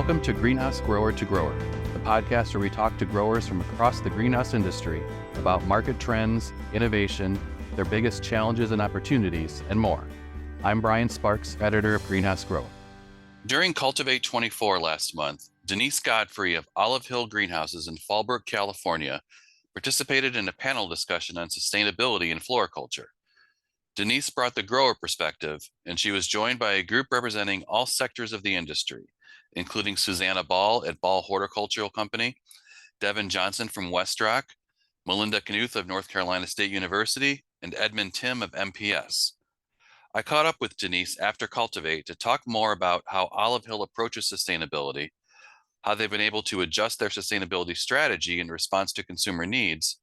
Welcome to Greenhouse Grower to Grower, the podcast where we talk to growers from across the greenhouse industry about market trends, innovation, their biggest challenges and opportunities, and more. I'm Brian Sparks, editor of Greenhouse Grower. During Cultivate 24 last month, Denise Godfrey of Olive Hill Greenhouses in Fallbrook, California, participated in a panel discussion on sustainability in floriculture. Denise brought the grower perspective, and she was joined by a group representing all sectors of the industry, including Susanna Ball at Ball Horticultural Company, Devin Johnson from Westrock, Melinda Knuth of North Carolina State University, and Edmund Tim of MPS. I caught up with Denise after Cultivate to talk more about how Olive Hill approaches sustainability, how they've been able to adjust their sustainability strategy in response to consumer needs,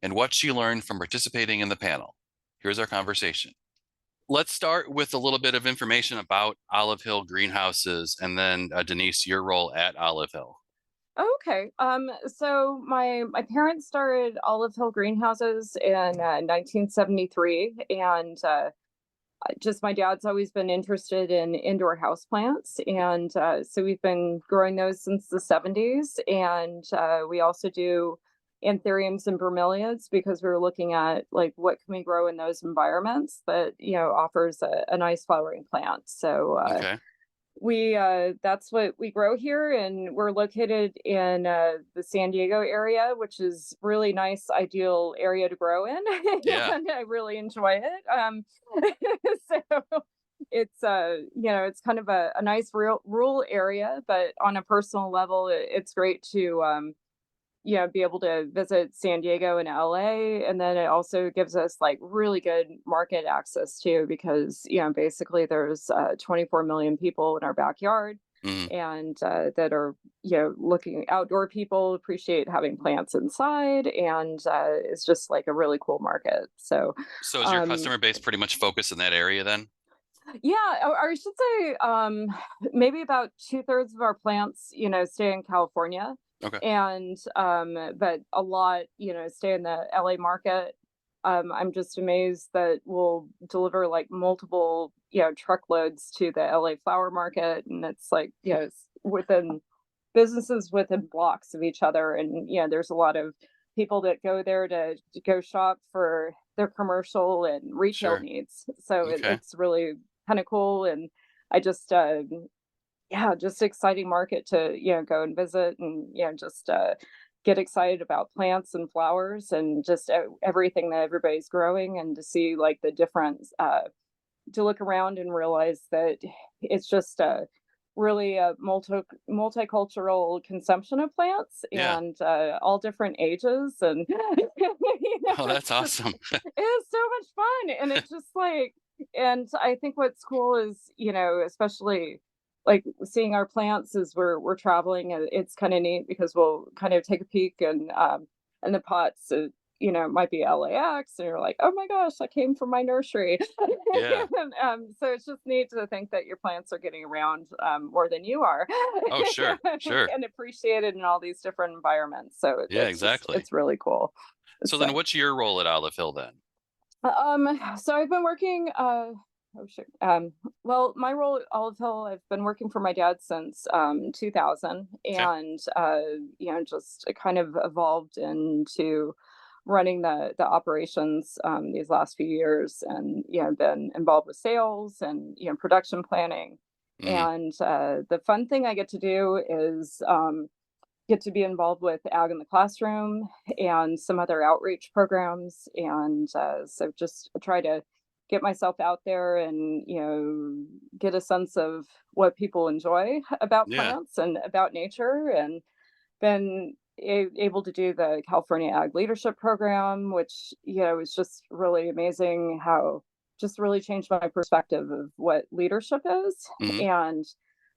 and what she learned from participating in the panel. Here's our conversation. Let's start with a little bit of information about Olive Hill Greenhouses, and then Denise, your role at Olive Hill. Okay. So my parents started Olive Hill Greenhouses in 1973, and just my dad's always been interested in indoor houseplants, and so we've been growing those since the 70s, and we also do anthuriums and bromeliads because we were looking at like what can we grow in those environments that offers a nice flowering plant. So Okay. that's what we grow here, and we're located in the San Diego area, which is really nice, ideal area to grow in. Yeah. And I really enjoy it. So it's it's kind of a nice rural area, but on a personal level, it's great to be able to visit San Diego and LA. And then it also gives us like really good market access too, because, basically there's 24 million people in our backyard. Mhm. And that are, looking outdoor people appreciate having plants inside. And it's just like a really cool market. So, So is your customer base pretty much focused in that area then? yeah, or I should say maybe about 2/3 of our plants, stay in California. Okay. And but a lot, stay in the LA market. I'm just amazed that we'll deliver like multiple, truckloads to the LA flower market. And it's like, it's within businesses within blocks of each other. And there's a lot of people that go there to go shop for their commercial and retail Sure. needs. So Okay. it's really kind of cool. And I just just exciting market to go and visit, and just get excited about plants and flowers and just everyththing that everybody's growing, and to see like the difference, to look around and realize that it's just really a multicultural consumption of plants, Yeah. and all different ages, and Oh, that's it's just awesome. it is so much fun. And it's just like, and I think what's cool is, especially like seeing our plants as we're traveling, and it's kind of neat because we'll kind of take a peek, and the pots, might be LAX, and you're like, oh my gosh, that came from my nursery. Yeah. And, so it's just neat to think that your plants are getting around more than you are, Oh, sure. Sure. and appreciated in all these different environments. So Yeah, exactly. it's really cool. So then So what's your role at Olive Hill then? so I've been working, oh shit. Well, my role at Olive Hill, I've been working for my dad since 2000, Okay. and just kind of evolved into running the operations these last few years, and been involved with sales and production planning. Hmm. And the fun thing I get to do is get to be involved with ag in the classroom and some other outreach programs. And so just try to get myself out there and, get a sense of what people enjoy about Yeah. plants and about nature. And been able to do the California Ag Leadership Program, which, is just really amazing how just really changed my perspective of what leadership is, Hmm. and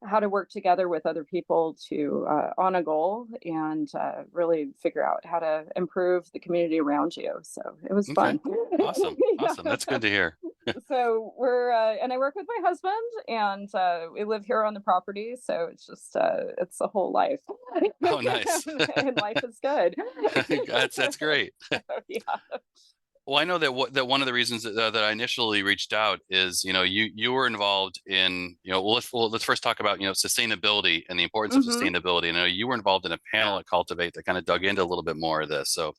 how to work together with other people to on a goal, and really figure out how to improve the community around you. So it was Okay. fun. Awesome. Awesome. Yeah. That's good to hear. So we're and I work with my husband, and we live here on the property, so it's just it's a whole life. Oh, nice. And life is good. That's great. So, yeah. Well, I know that one of the reasons that I initially reached out is, you were involved in, let's first talk about, sustainability and the importance of Mm-hmm. sustainability. And I know you were involved in a panel at Cultivate that kind of dug into a little bit more of this. So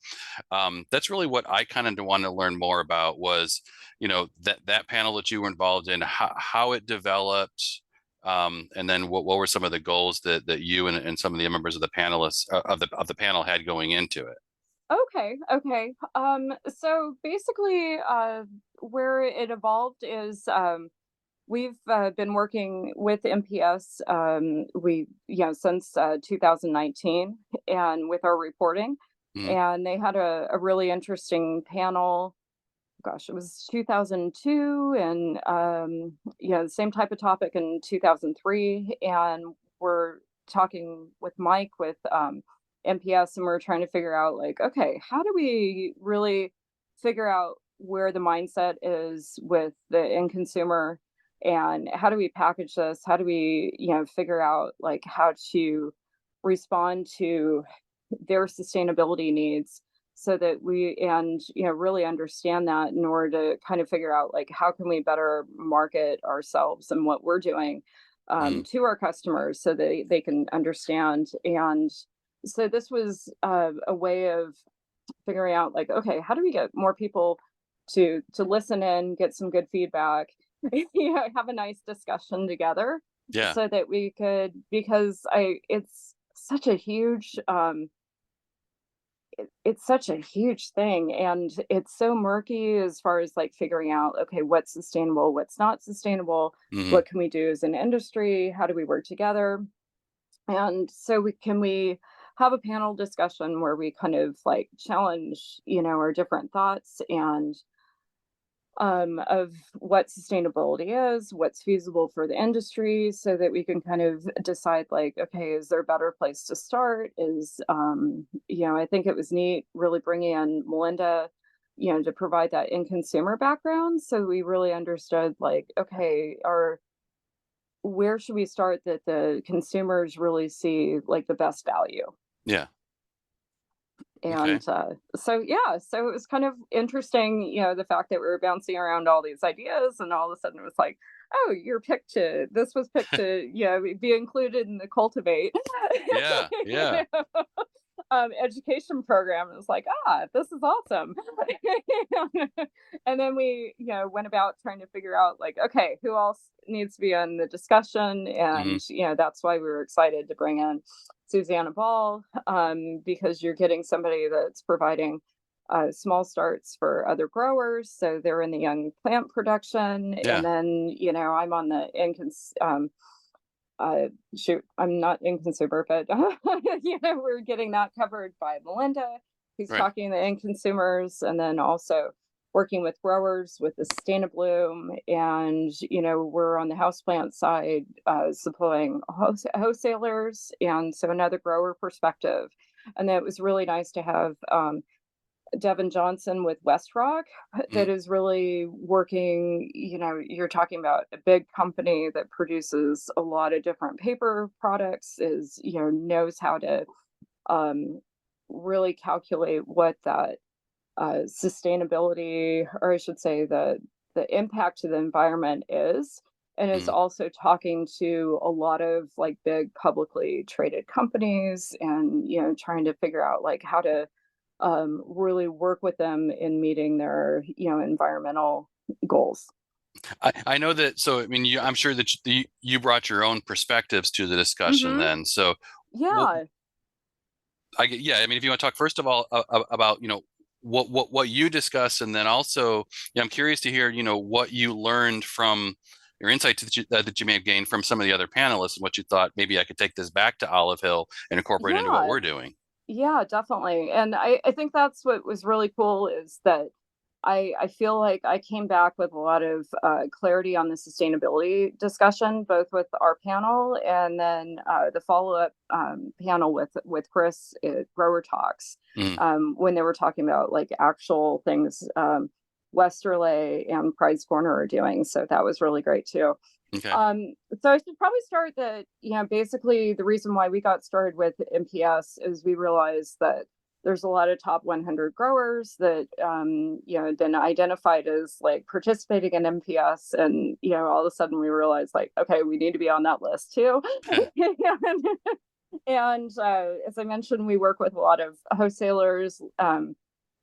that's really what I kind of wanted to learn more about was, that panel that you were involved in, how it developed, and then what were some of the goals that you and some of the members of the panelists of the panel had going into it. Okay, okay. So basically, where it evolved is we've been working with MPS, since 2019, and with our reporting, Mhm. and they had a really interesting panel. Gosh, it was 2002, and the same type of topic in 2003, and we're talking with Mike with MPS, and we're trying to figure out like, okay, how do we really figure out where the mindset is with the end consumer, and how do we package this? How do we, figure out like how to respond to their sustainability needs so that we and really understand that in order to kind of figure out like how can we better market ourselves and what we're doing Mhm. to our customers so they can understand. And so this was a way of figuring out like, okay, how do we get more people to listen in, get some good feedback, have a nice discussion together, Yeah. so that we could, because I it's such a huge it's such a huge thing, and it's so murky as far as like figuring out, okay, what's sustainable, what's not sustainable, Hmm. what can we do as an industry, how do we work together. And so we have a panel discussion where we kind of like challenge, our different thoughts and of what sustainability is, what's feasible for the industry, so that we can kind of decide, like, okay, is there a better place to start? I think it was neat really bringing in Melinda, to provide that in consumer background. So we really understood, like, okay, where should we start that the consumers really see like the best value? Yeah. Okay. And so, yeah, so it was kind of interesting, the fact that we were bouncing around all these ideas, and all of a sudden it was like, oh, this was picked to, be included in the Cultivate Yeah. Yeah. education program. It was like, this is awesome. And then we, went about trying to figure out, like, okay, who else needs to be in the discussion? Hmm. And, that's why we were excited to bring in Susanna Ball, because you're getting somebody that's providing small starts for other growers. So they're in the young plant production. And Yeah. then, I'm on the uh, shoot, I'm not in consumer, but we're getting that covered by Melinda, who's Right. talking to end consumers, and then also working with growers with the Sustainabloom, and we're on the houseplant side, supplying wholesalers, and so another grower perspective. And that was really nice to have Devin Johnson with West Rock Mhm. that is really working. You're talking about a big company that produces a lot of different paper products, is, knows how to um, really calculate what that sustainability, or I should say the impact to the environment is. And is Mhm. also talking to a lot of like big publicly traded companies, and, trying to figure out like how to really work with them in meeting their, environmental goals. I know that. So, I mean, I'm sure that you brought your own perspectives to the discussion Hmm. then. So, what Yeah. yeah, I mean, if you want to talk first of all about, what you discuss, and then also, I'm curious to hear, what you learned from your insights that you may have gained from some of the other panelists, and what you thought maybe I could take this back to Olive Hill and incorporate into what Yeah. we're doing. Yeah, definitely. And I think that's what was really cool, is that I feel like I came back with a lot of clarity on the sustainability discussion, both with our panel and then the follow up panel with Chris at Grower Talks, Mhm. when they were talking about like actual things Westerly and Pride's Corner are doing. So that was really great too. Okay. Um, so I should probably start that, basically the reason why we got started with MPS is we realized that there's a lot of top 100 growers that, had been identified as like participating in MPS. And, all of a sudden we realized like, okay, we need to be on that list too. And as I mentioned, we work with a lot of wholesalers.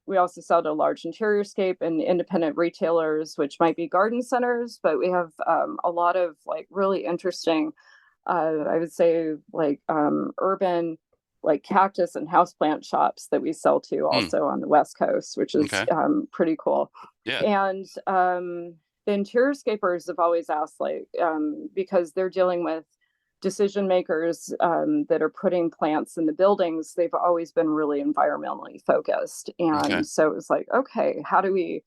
We also sell to large interior-scape and independent retailers, which might be garden centers, but we have a lot of like really interesting, I would say like urban, like cactus and houseplant shops that we sell to also on the West Coast, which is Okay. pretty cool. Yeah. And the interior-scapers have always asked, like, because they're dealing with decision makers that are putting plants in the buildings, they've always been really environmentally focused. Okay. And so it was like, okay, how do we,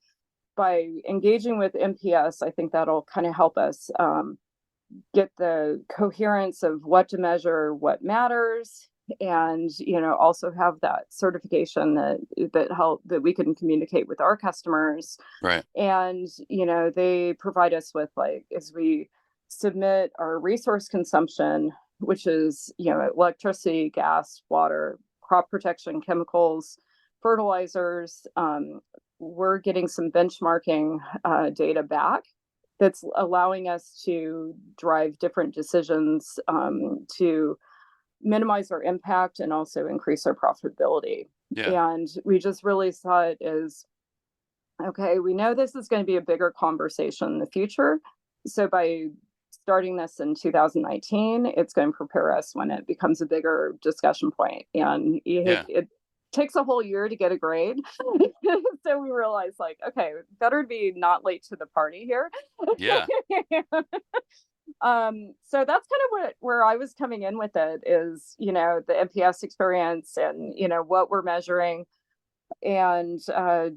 by engaging with MPS, I think that'll kind of help us get the coherence of what to measure, what matters, and also have that certification that we can communicate with our customers. Right. And they provide us with, like, as we submit our resource consumption, which is electricity, gas, water, crop protection, chemicals, fertilizers, we're getting some benchmarking data back that's allowing us to drive different decisions to minimize our impact and also increase our profitability. Yeah. And we just really saw it as, okay, we know this is going to be a bigger conversation in the future. So by starting this in 2019, it's going to prepare us when it becomes a bigger discussion point. And it takes a whole year to get a grade. So we realized, like, okay, better to be not late to the party here. Yeah. So that's kind of where I was coming in with it is, the MPS experience and, what we're measuring, and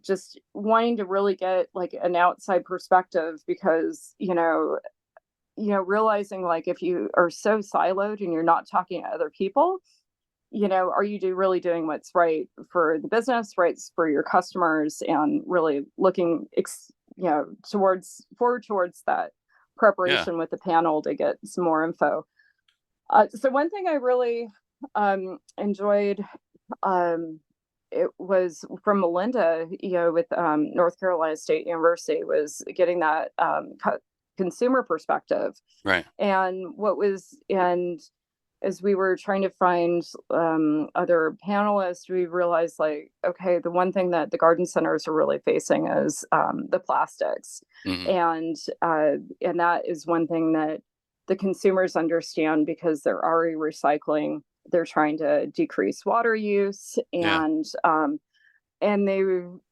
just wanting to really get like an outside perspective because, realizing, like, if you are so siloed and you're not talking to other people, are you really doing what's right for the business, right for your customers, and really looking, towards that preparation with the panel to get some more info. So one thing I really enjoyed, it was from Melinda, with North Carolina State University, was getting that consumer perspective. Right. And as we were trying to find other panelists, we realized, like, okay, the one thing that the garden centers are really facing is the plastics. And that is one thing that the consumers understand because they're already recycling. They're trying to decrease water use, and they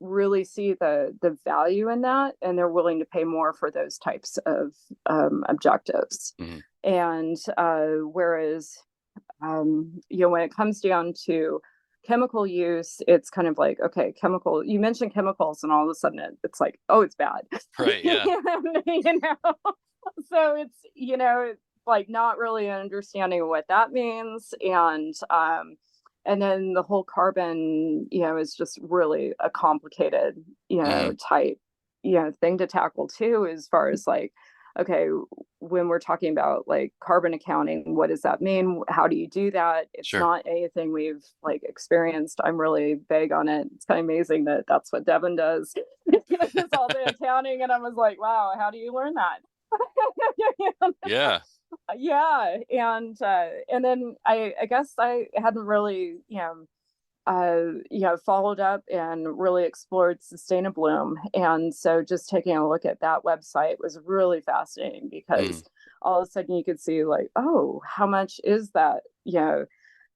really see the value in that, and they're willing to pay more for those types of objectives. And whereas, when it comes down to chemical use, it's kind of like, okay, you mentioned chemicals, and all of a sudden it's like, oh, it's bad. Right. Yeah. So it's, like not really understanding what that means. And then the whole carbon, is just really a complicated, type, thing to tackle too, as far as like, okay, when we're talking about like carbon accounting, what does that mean? How do you do that? It's not anything we've like experienced. I'm really vague on it. It's kind of amazing that that's what Devin does. It's all the accounting. And I was like, wow, how do you learn that? Yeah. Yeah. And then I guess I hadn't really, followed up and really explored Sustainabloom. And so just taking a look at that website was really fascinating because all of a sudden you could see, like, oh, how much is that,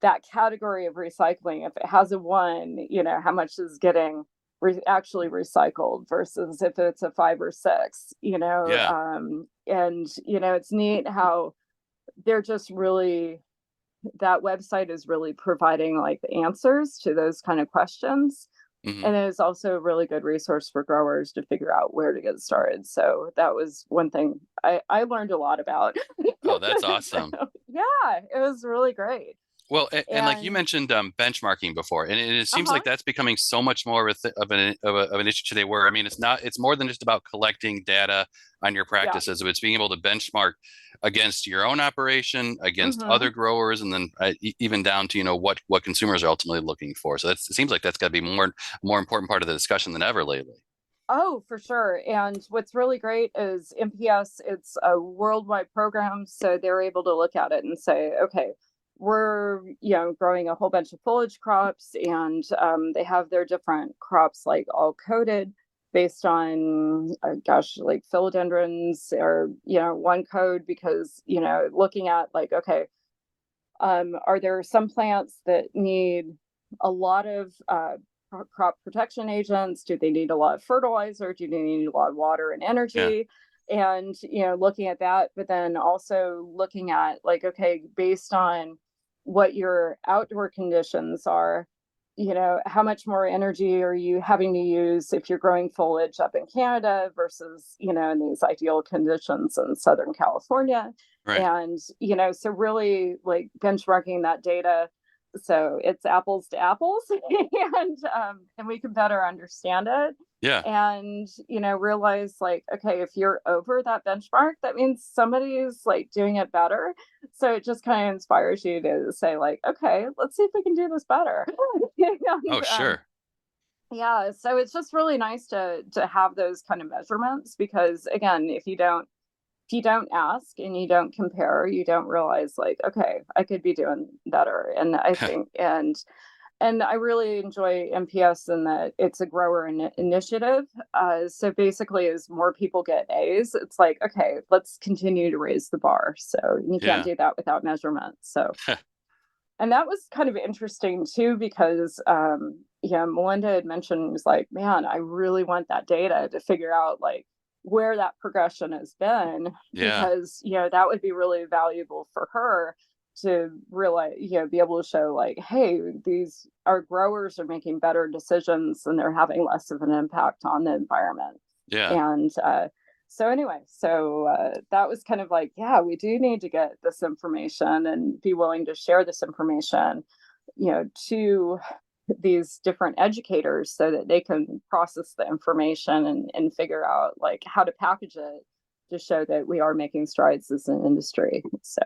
that category of recycling? If it has a 1, how much is getting actually recycled versus if it's a 5 or 6, and, it's neat how they're just really, that website is really providing like the answers to those kind of questions. And it is also a really good resource for growers to figure out where to get started. So that was one thing I learned a lot about. Oh, that's awesome. Yeah, it was really great. Well, and like you And mentioned, benchmarking before, and it seems uh-huh. like that's becoming so much more of an issue today. Where I mean, it's more than just about collecting data on your Yeah. practices. It's being able to benchmark against your own operation, against Hmm. other growers, and then even down to what consumers are ultimately looking for. So it seems like that's got to be more important part of the discussion than ever lately. Oh, for sure. And what's really great is MPS, it's a worldwide program. So they're able to look at it and say, okay, we're, growing a whole bunch of foliage crops, and they have their different crops like all coded based on, gosh, like philodendrons or, one code because, looking at like, okay, are there some plants that need a lot of crop protection agents? Do they need a lot of fertilizer? Do they need a lot of water and Yeah, energy? And looking at that, but then also looking at like, okay, based on what your outdoor conditions are, how much more energy are you having to use if you're growing foliage up in Canada versus, in these ideal conditions in Southern California. right. And, so really like benchmarking that data so it's apples to apples and we can better understand it Yeah. and realize like okay if you're over that benchmark that means somebody's like doing it better so it just kind of inspires you to say like okay let's see if we can do this better Oh, and sure. yeah so it's just really nice to have those kind of measurements because again if you don't ask and you don't compare, you don't realize like, okay, I could be doing better. And I think and I really enjoy MPS in that it's a grower initiative. So basically, as more people get A's, it's like, okay, let's continue to raise the bar. So you can't Yeah. do that without measurement. So, and that was kind of interesting too, because, Melinda had mentioned, was like, man, I really want that data to figure out like where that progression has been, Yeah. because, that would be really valuable for her to realize, be able to show like, hey, these our growers are making better decisions and they're having less of an impact on the environment. Yeah. And so anyway, that was kind of like, yeah, we do need to get this information and be willing to share this information, to these different educators so that they can process the information and figure out like how to package it to show that we are making strides as an industry. So,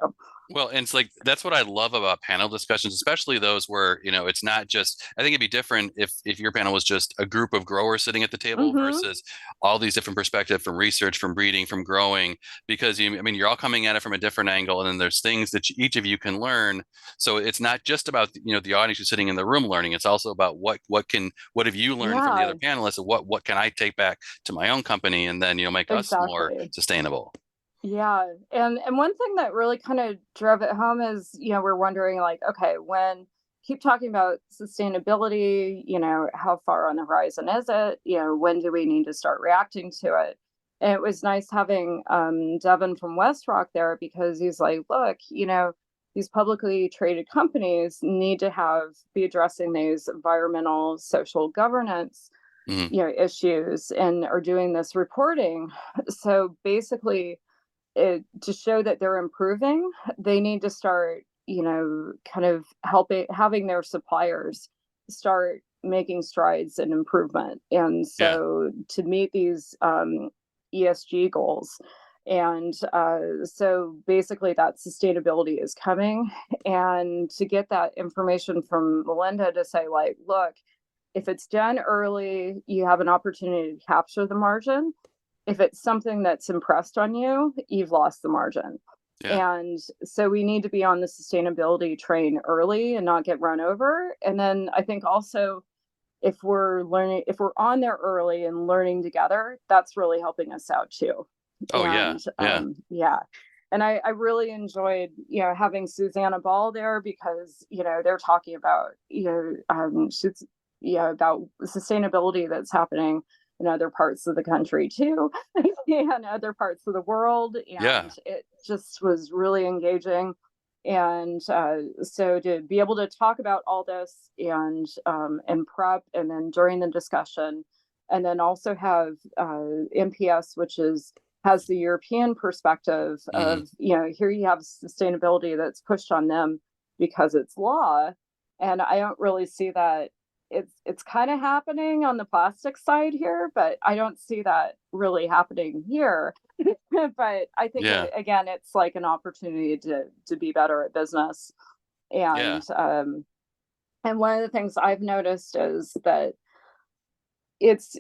Well, and it's like that's what I love about panel discussions, especially those where, it's not just I think it'd be different if your panel was just a group of growers sitting at the table mm-hmm. versus all these different perspectives from research, from breeding, from growing, because I mean, you're all coming at it from a different angle, and then there's things that each of you can learn. So it's not just about, the audience who's sitting in the room learning. It's also about what have you learned from the Yeah, other panelists, and what can I take back to my own company and then, make us more exactly. sustainable. Yeah, and one thing that really kind of drove it home is, we're wondering like, okay, when keep talking about sustainability, how far on the horizon is it? When do we need to start reacting to it? And it was nice having Devin from West Rock there because he's like, look, these publicly traded companies need to be addressing these environmental, social governance, Mhm. issues and are doing this reporting. So basically to show that they're improving, they need to start, kind of having their suppliers start making strides in improvement. And Yeah. so to meet these ESG goals. And so basically, that sustainability is coming. And to get that information from Melinda to say, like, look, if it's done early, you have an opportunity to capture the margin. If it's something that's impressed on you, you've lost the margin. Yeah. And so we need to be on the sustainability train early and not get run over. And then I think also if we're on there early and learning together, that's really helping us out too. Oh, yeah. And Yeah. yeah. And I really enjoyed, having Susanna Ball there because, they're talking about, she's, about sustainability that's happening in other parts of the country too, and other parts of the world. And Yeah. it just was really engaging. And so to be able to talk about all this and prep, and then during the discussion, and then also have MPS, which has the European perspective Mhm. of here you have sustainability that's pushed on them because it's law. And I don't really see that. It's kind of happening on the plastic side here, but I don't see that really happening here. But I think Yeah. again, it's like an opportunity to be better at business. Yeah. And one of the things I've noticed is that it's,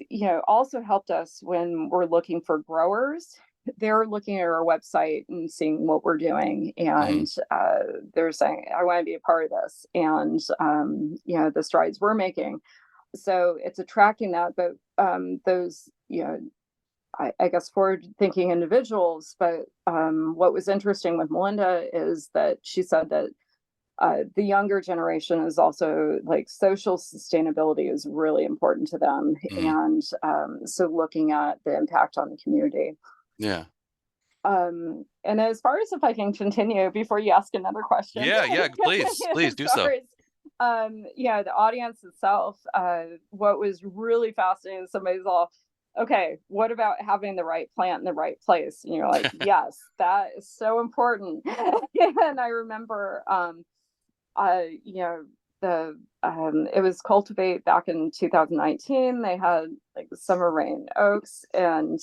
also helped us when we're looking for growers. They're looking at our website and seeing what we're doing, Hmm. and they're saying, "I want to be a part of this," and the strides we're making. So it's attracting that, but those, I guess forward-thinking individuals. But what was interesting with Melinda is that she said that the younger generation is also like social sustainability is really important to them, Hmm. and so looking at the impact on the community. Yeah. And as far as if I can continue before you ask another question, Yeah. Yeah. Please as do far so. as the audience itself, what was really fascinating, somebody's all, okay, what about having the right plant in the right place? And you're like, yes, that is so important. And I remember, the it was Cultivate back in 2019. They had like the summer rain oaks, and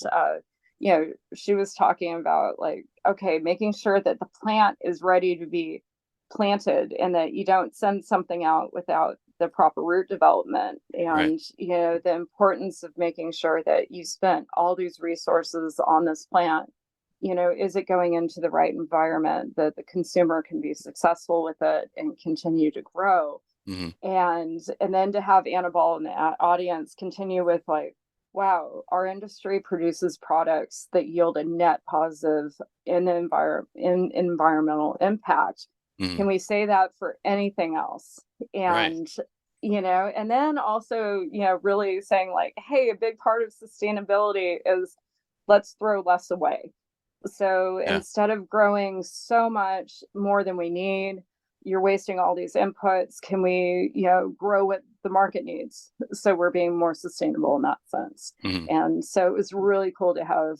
she was talking about like, okay, making sure that the plant is ready to be planted and that you don't send something out without the proper root development, Right. and the importance of making sure that you spent all these resources on this plant. Is it going into the right environment that the consumer can be successful with it and continue to grow? Hmm. And then to have Annabelle and the audience continue with like, wow, our industry produces products that yield a net positive in environmental impact. Hmm. Can we say that for anything else? Right. And then also, really saying like, hey, a big part of sustainability is let's throw less away. So Yeah. instead of growing so much more than we need, you're wasting all these inputs. Can we, grow what the market needs? So we're being more sustainable in that sense. Hmm. And so it was really cool to have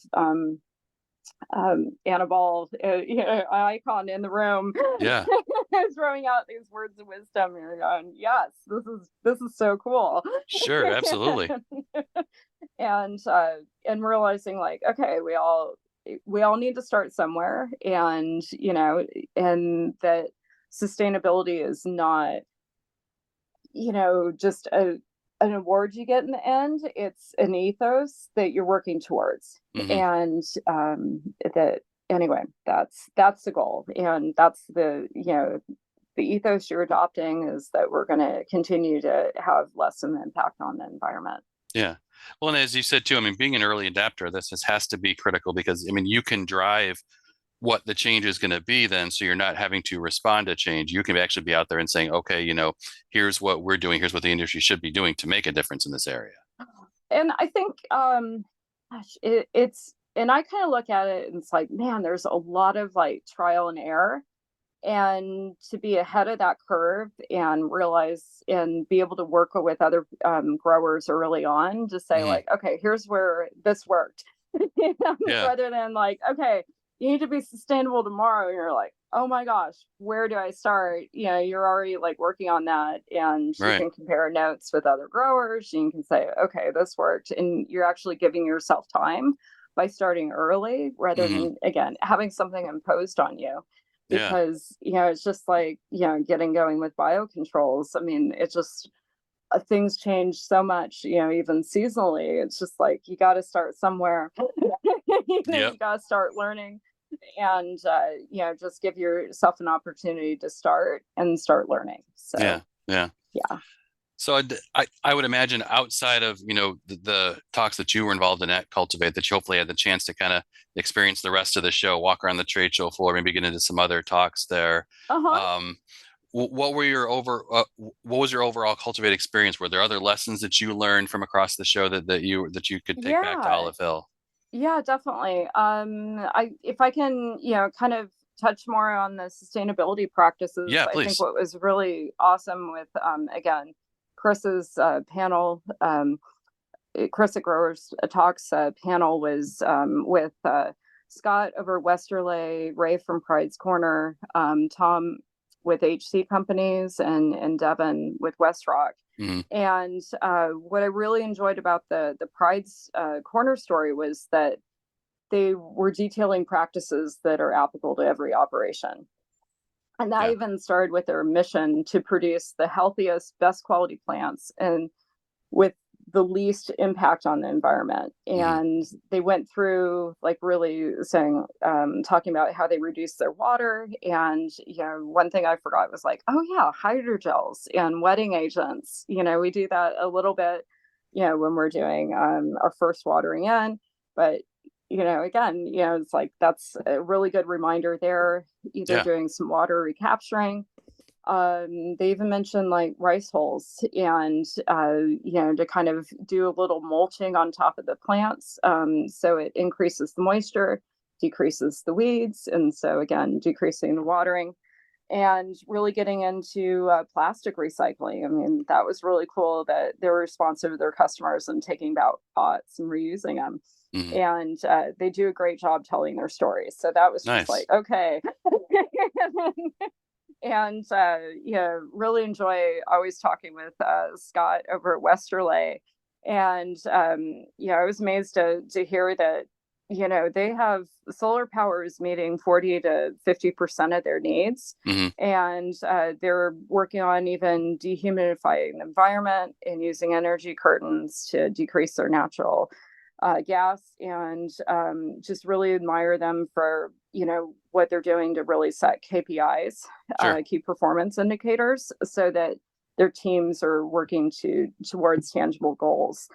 Annabelle, an icon in the room, Yeah. throwing out these words of wisdom. You're going, yes, this is so cool. Sure. Absolutely. And realizing like, okay, we all need to start somewhere, and that sustainability is not just an award you get in the end. It's an ethos that you're working towards, Hmm. and that anyway, that's the goal, and that's the ethos you're adopting is that we're going to continue to have less of an impact on the environment. Yeah. Well, and as you said too, I mean, being an early adapter, this has to be critical because I mean, you can drive what the change is going to be then, so you're not having to respond to change. You can actually be out there and saying, okay, here's what we're doing, here's what the industry should be doing to make a difference in this area. And I think gosh, and I kind of look at it and it's like, man, there's a lot of like trial and error, and to be ahead of that curve and realize and be able to work with other growers early on to say Hmm. like, okay, here's where this worked. Yeah. Rather than like, okay, you need to be sustainable tomorrow, and you're like, oh my gosh, where do I start? You're already like working on that, and you Right. can compare notes with other growers, and you can say, okay, this worked, and you're actually giving yourself time by starting early rather Hmm. than again having something imposed on you. Yeah. Because it's just like getting going with biocontrols. I mean, it's just things change so much, even seasonally. It's just like you got to start somewhere. Yep. You got to start learning, and just give yourself an opportunity to start learning. Yeah. So Yeah. yeah. So I would imagine outside of, the talks that you were involved in at Cultivate, that you hopefully had the chance to kind of experience the rest of the show, walk around the trade show floor, maybe get into some other talks there. Uh-huh. Um, what was your overall Cultivate experience? Were there other lessons that you learned from across the show that you could take back to Yeah. Olive Hill? Yeah, definitely. If I can, kind of touch more on the sustainability practices, Yeah, I think please. what was really awesome with, again, Chris's panel, Chris at Growers Talks panel was with Scott over Westerley, Ray from Pride's Corner, Tom with HC companies and Devon with West Rock. Mm-hmm. And what I really enjoyed about the Pride's corner story was that they were detailing practices that are applicable to every operation. And that even started with their mission to produce the healthiest, best quality plants and with the least impact on the environment. And they went through like really saying, talking about how they reduce their water. And, one thing I forgot was like, oh yeah, hydrogels and wetting agents. We do that a little bit, when we're doing our first watering in, but again, it's like, that's a really good reminder there, either doing some water recapturing. They even mentioned like rice hulls and, to kind of do a little mulching on top of the plants. So it increases the moisture, decreases the weeds. And so again, decreasing the watering and really getting into plastic recycling. I mean, that was really cool that they were responsive to their customers and taking out pots and reusing them. Mm-hmm. And they do a great job telling their stories. So that was just like, okay. And really enjoy always talking with Scott over at Westerley. And I was amazed to hear that they have solar power is meeting 40 to 50% of their needs. And they're working on even dehumidifying the environment and using energy curtains to decrease their natural gas. And just really admire them for what they're doing to really set KPIs, key performance indicators, so that their teams are working towards tangible goals.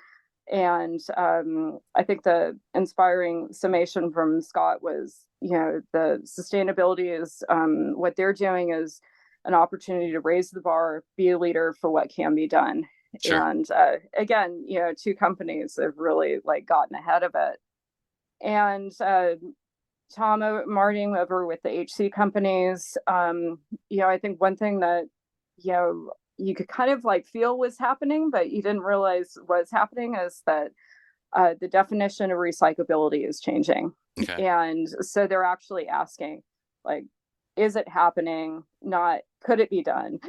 And I think the inspiring summation from Scott was, the sustainability is what they're doing is an opportunity to raise the bar, be a leader for what can be done. Sure. And again, two companies have really like gotten ahead of it. And Tom Marting over with the HC companies, I think one thing that, you could kind of like feel was happening, but you didn't realize was happening is that the definition of recyclability is changing. Okay. And so they're actually asking, like, is it happening? Not, could it be done?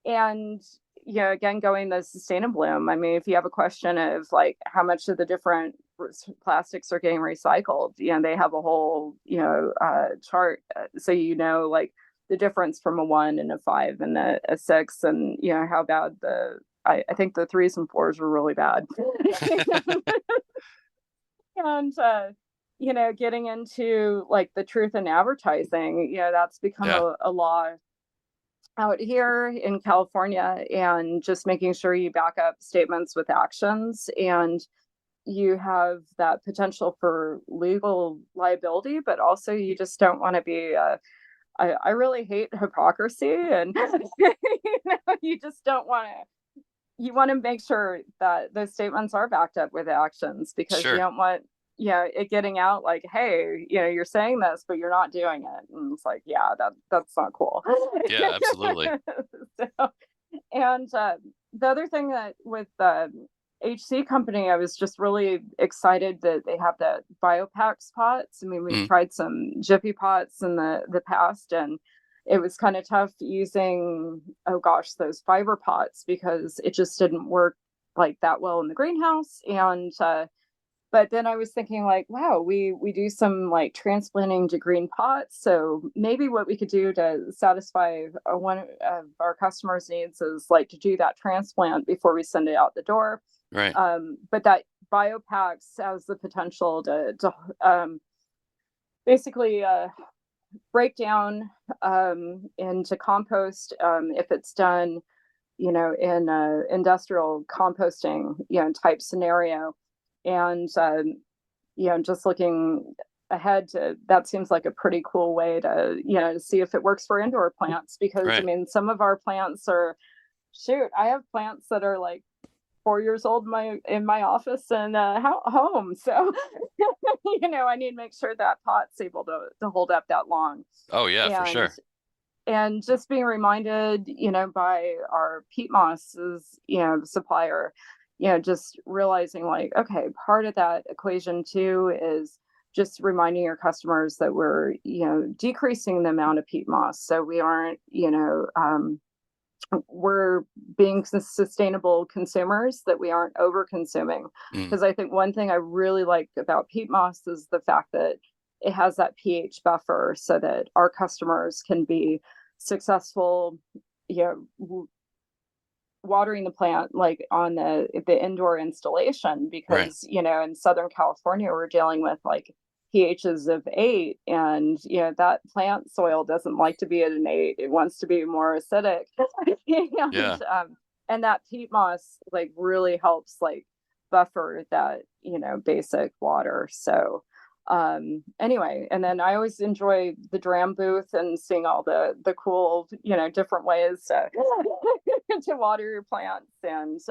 And again, going the sustainable bloom. I mean, if you have a question of like how much of the different plastics are getting recycled, they have a whole, chart. So, like the difference from a 1 and a 5 and a 6 and, how bad I think the 3s and 4s were really bad. And, getting into like the truth in advertising, that's become a law out here in California, and just making sure you back up statements with actions, and you have that potential for legal liability, but also you just don't want to be I really hate hypocrisy, and you just don't want to. You want to make sure that those statements are backed up with actions, because you don't want it getting out like, hey, you're saying this, but you're not doing it, and it's like, that's not cool. Yeah, absolutely. And the other thing that with the HC company, I was just really excited that they have the BioPax pots. I mean, we've tried some Jiffy pots in the past, and it was kind of tough using, those fiber pots, because it just didn't work like that well in the greenhouse. And but then I was thinking like, wow, we do some like transplanting to green pots. So maybe what we could do to satisfy one of our customers' needs is like to do that transplant before we send it out the door. Right. But that BioPax has the potential to basically break down into compost if it's done, in a industrial composting, type scenario. And, just looking ahead to, that seems like a pretty cool way to, to see if it works for indoor plants, because I mean, some of our plants are, I have plants that are like 4 years old in my office and home. So, I need to make sure that pot's able to hold up that long. Oh yeah, for sure. And just being reminded, by our peat mosses, supplier, just realizing like, okay, part of that equation too is just reminding your customers that we're, decreasing the amount of peat moss. So we aren't, we're being sustainable consumers, that we aren't over consuming. Mm, Because I think one thing I really like about peat moss is the fact that it has that pH buffer so that our customers can be successful, watering the plant like on the indoor installation, right. because in Southern California we're dealing with like pHs of 8, and that plant soil doesn't like to be at an 8, it wants to be more acidic. Yeah. And that peat moss like really helps like buffer that basic water. So anyway, and then I always enjoy the dram booth and seeing all the cool different ways to, to water your plants. And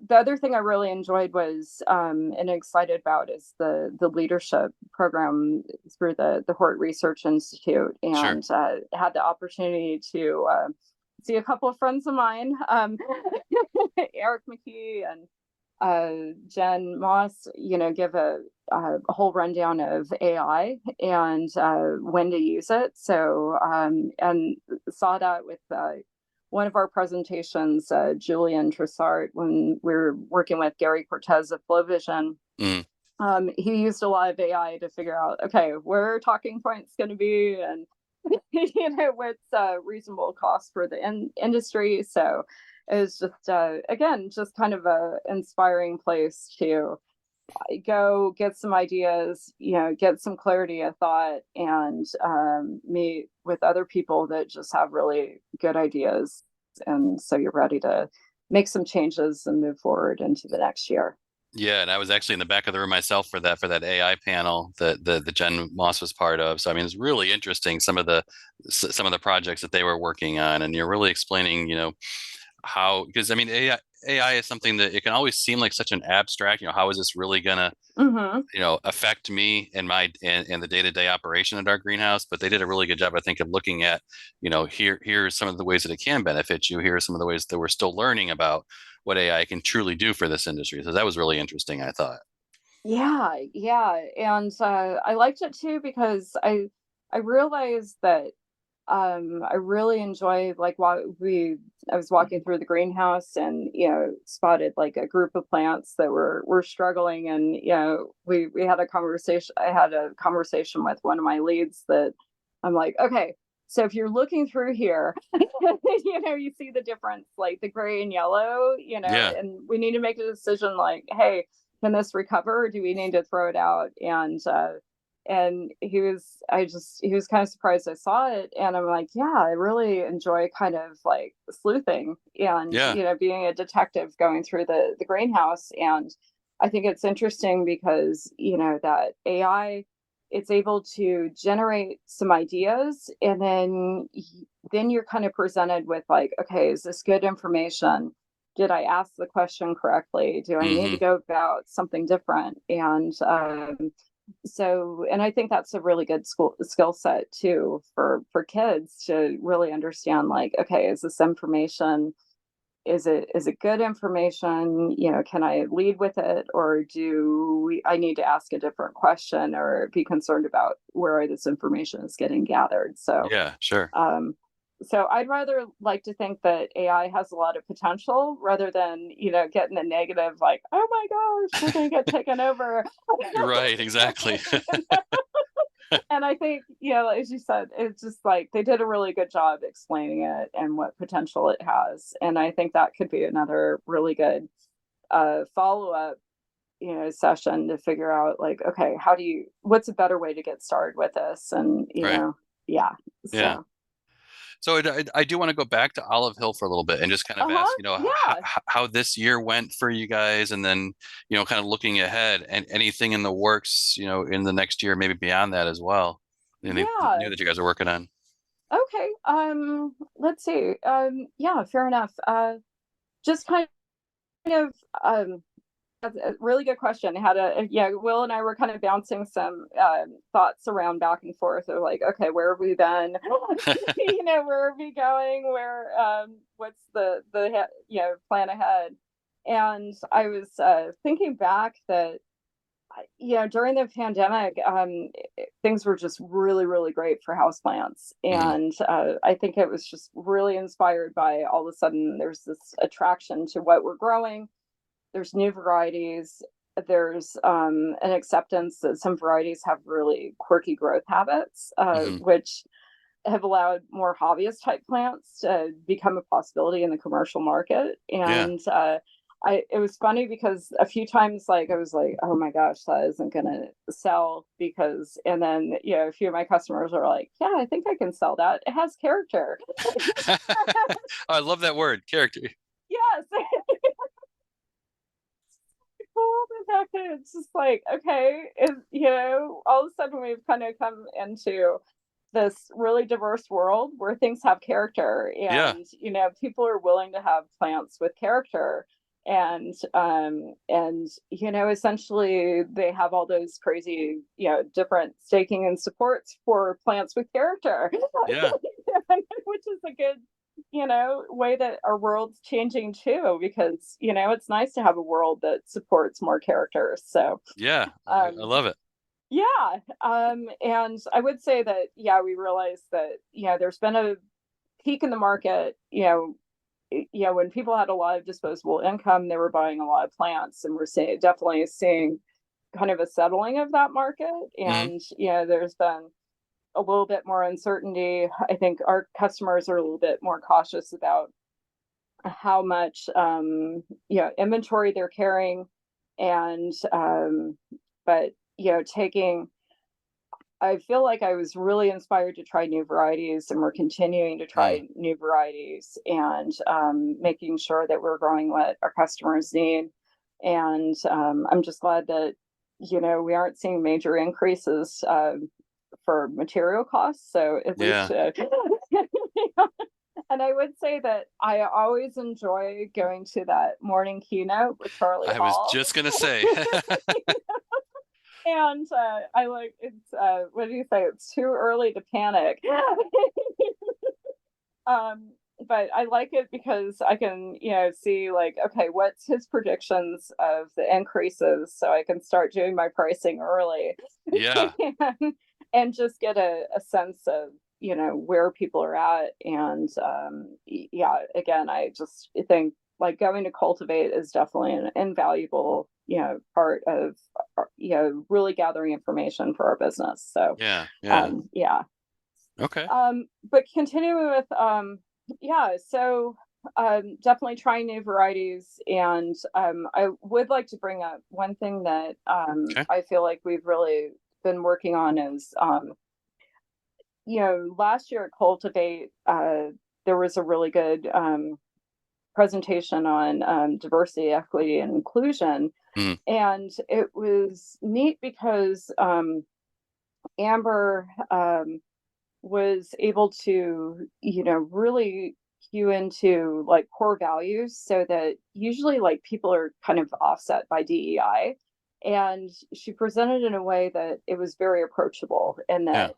the other thing I really enjoyed was and excited about is the leadership program through the Hort Research Institute, Sure. and had the opportunity to see a couple of friends of mine, Eric McKee and Jen Moss, give a whole rundown of AI and when to use it. So and saw that with one of our presentations, Julian Tressart, when we were working with Gary Cortez of FlowVision. Mm, He used a lot of AI to figure out, okay, where are talking points going to be, and what's reasonable cost for the industry. So it was just again just kind of a inspiring place to go get some ideas, get some clarity of thought, and meet with other people that just have really good ideas. And so you're ready to make some changes and move forward into the next year. yeah, and I was actually in the back of the room myself for that AI panel that the Jen Moss was part of. So I mean, it's really interesting some of the projects that they were working on, and you're really explaining, how, because I mean AI is something that it can always seem like such an abstract, how is this really gonna Mm-hmm. affect me and my and the day-to-day operation at our greenhouse. But they did a really good job, I think, of looking at, here's some of the ways that it can benefit you, here are some of the ways that we're still learning about what AI can truly do for this industry. So that was really interesting, I thought. Yeah, yeah, and I liked it too because I realized that I really enjoy like while I was walking through the greenhouse and spotted like a group of plants that were struggling, and we had a conversation. I had a conversation with one of my leads that I'm like, okay, so if you're looking through here, you see the difference, like the gray and yellow, Yeah. and we need to make a decision like, hey, can this recover, or do we need to throw it out? And he was kind of surprised I saw it, and I'm like, yeah, I really enjoy kind of like sleuthing and Yeah. being a detective going through the greenhouse. And I think it's interesting because that AI, it's able to generate some ideas, and then you're kind of presented with like, okay, is this good information? Did I ask the question correctly? Do I need to Hmm. go about something different? And and I think that's a really good skill set too for kids to really understand, like, okay, is this information, is it good information, can I lead with it, or I need to ask a different question or be concerned about where this information is getting gathered. So Yeah, sure. um, I'd rather like to think that AI has a lot of potential rather than, getting the negative, like, oh my gosh, we're going to get taken over. Right, exactly. And I think, as you said, it's just like they did a really good job explaining it and what potential it has. And I think that could be another really good follow up, session to figure out like, okay, what's a better way to get started with this? And, Right. yeah. Yeah. So, So I do want to go back to Olive Hill for a little bit and just kind of ask, uh-huh. Yeah. how this year went for you guys, and then, kind of looking ahead and anything in the works, in the next year, maybe beyond that as well. Anything Yeah. new that you guys are working on? Okay. Let's see. Yeah, fair enough. Just kind of, that's a really good question. Yeah, Will and I were kind of bouncing some thoughts around back and forth of like, okay, where have we been? Where are we going? What's the plan ahead? And I was thinking back that during the pandemic, things were just really, really great for houseplants. Mhm. And I think it was just really inspired by all of a sudden there's this attraction to what we're growing. There's new varieties. There's an acceptance that some varieties have really quirky growth habits, Mhm. which have allowed more hobbyist type plants to become a possibility in the commercial market. Yeah. And it was funny because a few times like I was like, oh my gosh, that isn't gonna sell because and then a few of my customers are like, yeah, I think I can sell that. It has character. I love that word, character. Yes. Cool the fact that it's just like, okay, all of a sudden we've kind of come into this really diverse world where things have character Yeah. and people are willing to have plants with character and essentially they have all those crazy different staking and supports for plants with character Yeah. which is a good way that our world's changing too because it's nice to have a world that supports more characters so Yeah. I um love it. yeah, and I would say that, we realized that, there's been a peak in the market, when people had a lot of disposable income, they were buying a lot of plants, and we're definitely seeing kind of a settling of that market. Mhm. And, there's been a little bit more uncertainty. I think our customers are a little bit more cautious about how much, inventory they're carrying. And, but, taking I feel like I was really inspired to try new varieties, and we're continuing to Mm. try new varieties and making sure that we're growing what our customers need. And I'm just glad that we aren't seeing major increases for material costs. So at least, Yeah. and I would say that I always enjoy going to that morning keynote with Charlie I was Hall. just gonna say. And I like it's what do you say? It's too early to panic. um, but I like it because I can, see like, okay, what's his predictions of the increases so I can start doing my pricing early Yeah. and just get a sense of, where people are at. And yeah, again, I just think like going to Cultivate is definitely an invaluable, part of, really gathering information for our business. So, Yeah. Yeah. yeah. Okay. But continuing with, yeah, so definitely trying new varieties. And I would like to bring up one thing that Okay. I feel like we've really been working on is, last year at Cultivate, there was a really good presentation on diversity, equity, and inclusion. Mhm. And it was neat because Amber was able to, really cue into like core values so that usually like people are kind of offset by DEI. And she presented in a way that it was very approachable and Yeah.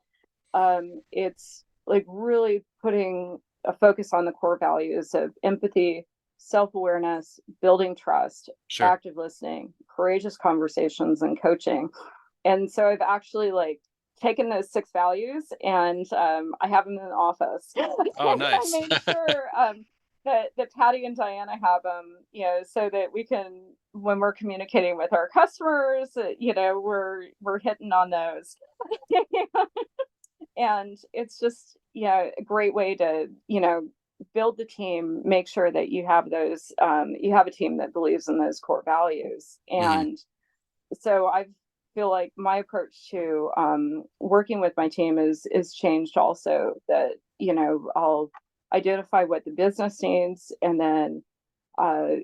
that it's like really putting a focus on the core values of empathy, self awareness, building trust, Sure. active listening, courageous conversations, and coaching. And so I've actually like taken those six values and I have them in the office. Oh, I nice. made sure that Patty and Diana have them, so that we can, when we're communicating with our customers, we're hitting on those. And it's just a great way to build the team, make sure that you have those you have a team that believes in those core values. Mhm. And so I feel like my approach to working with my team is changed also, that I'll identify what the business needs and then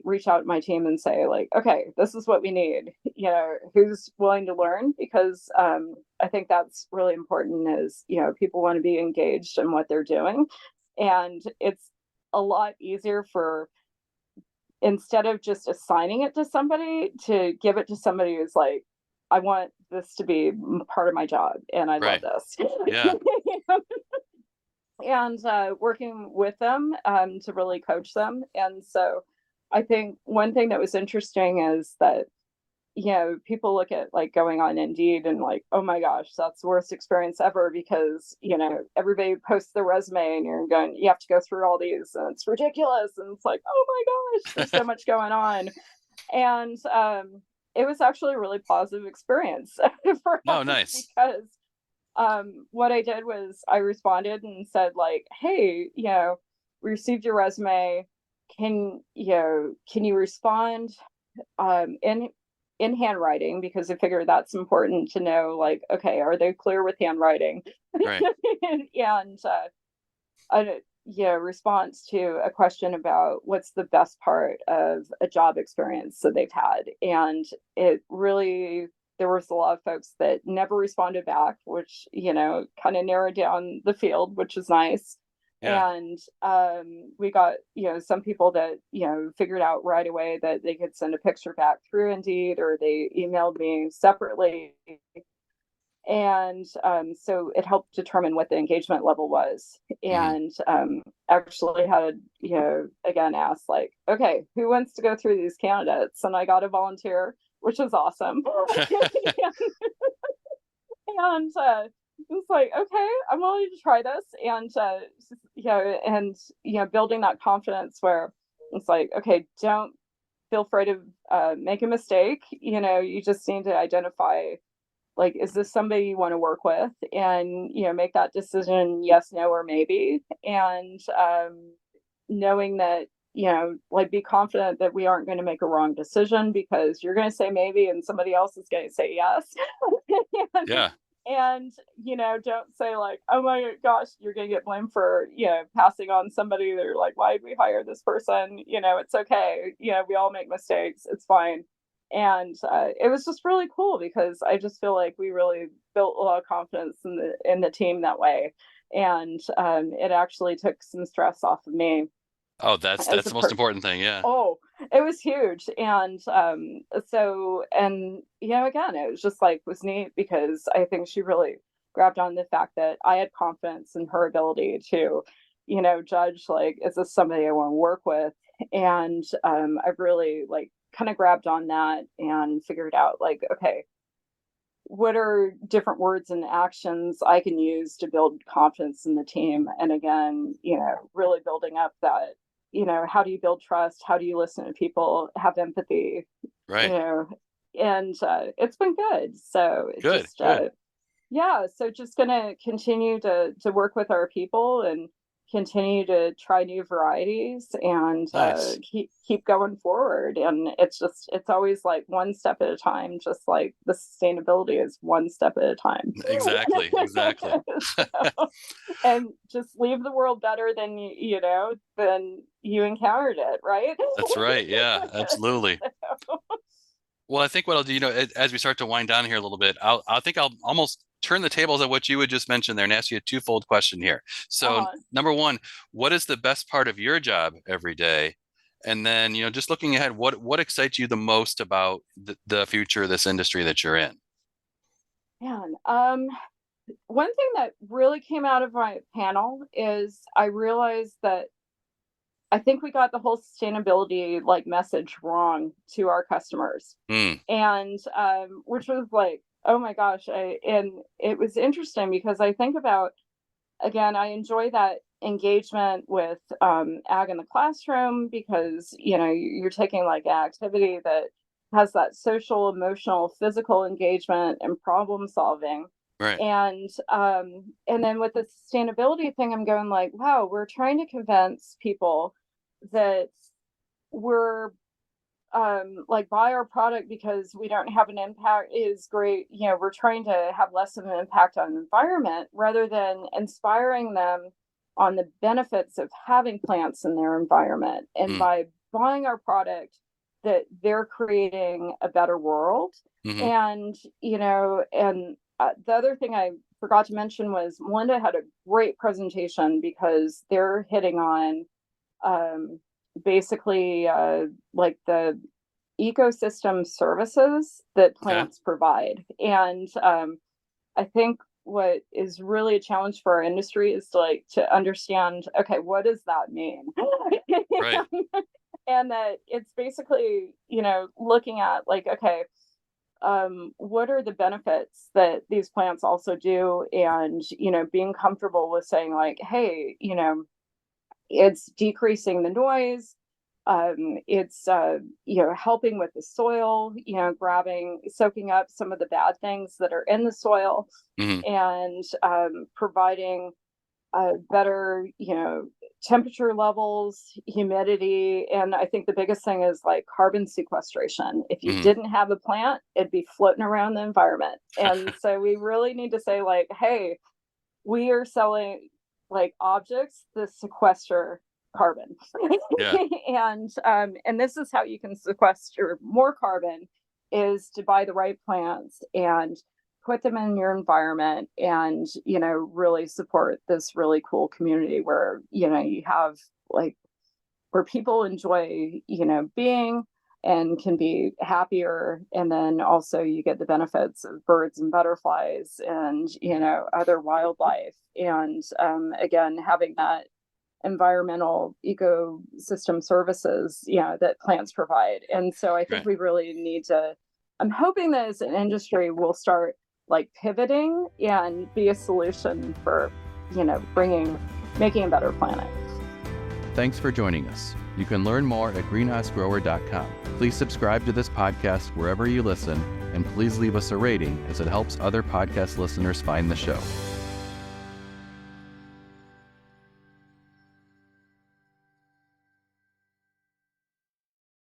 reach out to my team and say like, okay, this is what we need. Who's willing to learn? Because I think that's really important. Is people want to be engaged in what they're doing, and it's a lot easier for instead of just assigning it to somebody to give it to somebody who's like, I want this to be part of my job, and I love Right. this. Yeah. And working with them to really coach them. And so I think one thing that was interesting is that people look at like going on Indeed and like, oh my gosh, that's the worst experience ever because, everybody posts their resume and you're going, you have to go through all these and it's ridiculous. And it's like, oh my gosh, there's so much going on. And it was actually a really positive experience for Oh, us nice. because what I did was I responded and said like, hey, we received your resume. Can you respond in handwriting, because I figure that's important to know, like, okay, are they clear with handwriting? Right. And response to a question about what's the best part of a job experience that they've had. And it really, there was a lot of folks that never responded back, which, kind of narrowed down the field, which is nice. Yeah. And we got, some people that, figured out right away that they could send a picture back through Indeed, or they emailed me separately. And so it helped determine what the engagement level was. And actually had, again, asked like, okay, who wants to go through these candidates? And I got a volunteer, which is awesome. And it's like, okay, I'm willing to try this. And building that confidence where it's like, okay, don't feel afraid of make a mistake. You just need to identify, like, is this somebody you want to work with? And make that decision, yes, no, or maybe. And knowing that, like, be confident that we aren't going to make a wrong decision, because you're going to say maybe and somebody else is going to say yes. Yeah. And don't say like, oh my gosh, you're gonna get blamed for passing on somebody. They're like, why did we hire this person? It's okay. We all make mistakes, it's fine. And it was just really cool because I just feel like we really built a lot of confidence in the team that way. And it actually took some stress off of me. Oh, that's the most important thing. Yeah. Oh, it was huge. And again, it was just like, was neat because I think she really grabbed on the fact that I had confidence in her ability to, judge, like, is this somebody I want to work with? And I've really like kind of grabbed on that and figured out like, okay, what are different words and actions I can use to build confidence in the team? And again, really building up that, how do you build trust? How do you listen to people, have empathy? Right. And it's been good. So it Good. just, Good. yeah. So just going to continue to work with our people and continue to try new varieties and Nice. keep going forward. And it's always like one step at a time, just like the sustainability is one step at a time. Exactly. Exactly. And just leave the world better than than you encountered it, right? That's right. Yeah, absolutely. Well, I think what I'll do, as we start to wind down here a little bit, I think I'll almost turn the tables on what you had just mentioned there and ask you a twofold question here. So, number one, what is the best part of your job every day? And then, just looking ahead, what excites you the most about the future of this industry that you're in? Man, one thing that really came out of my panel is I realized that I think we got the whole sustainability like message wrong to our customers. And which was like, oh my gosh. And it was interesting because I think about, again, I enjoy that engagement with ag in the classroom because, you're taking like an activity that has that social, emotional, physical engagement and problem solving. Right. And then with the sustainability thing, I'm going like, wow, we're trying to convince people that we're like, buy our product because we don't have an impact is great. We're trying to have less of an impact on the environment rather than inspiring them on the benefits of having plants in their environment. And by buying our product, that they're creating a better world. And, the other thing I forgot to mention was Melinda had a great presentation because they're hitting on basically like the ecosystem services that plants provide. And I think what is really a challenge for our industry is to understand, okay, what does that mean? Right. And that it's basically, looking at like, okay, what are the benefits that these plants also do? And, being comfortable with saying like, hey, it's decreasing the noise. It's, helping with the soil, soaking up some of the bad things that are in the soil, and providing better, temperature levels, humidity. And I think the biggest thing is like carbon sequestration. If you didn't have a plant, it'd be floating around the environment. And so we really need to say like, hey, we are selling like objects that sequester carbon. Yeah. And this is how you can sequester more carbon, is to buy the right plants and put them in your environment, and really support this really cool community where you have like where people enjoy being and can be happier. And then also you get the benefits of birds and butterflies and other wildlife, and again having that environmental ecosystem services that plants provide. And so I think we really need to, I'm hoping that as an industry we'll start like pivoting and be a solution for making a better planet. Thanks for joining us. You can learn more at greenhousegrower.com. Please subscribe to this podcast wherever you listen, and please leave us a rating as it helps other podcast listeners find the show.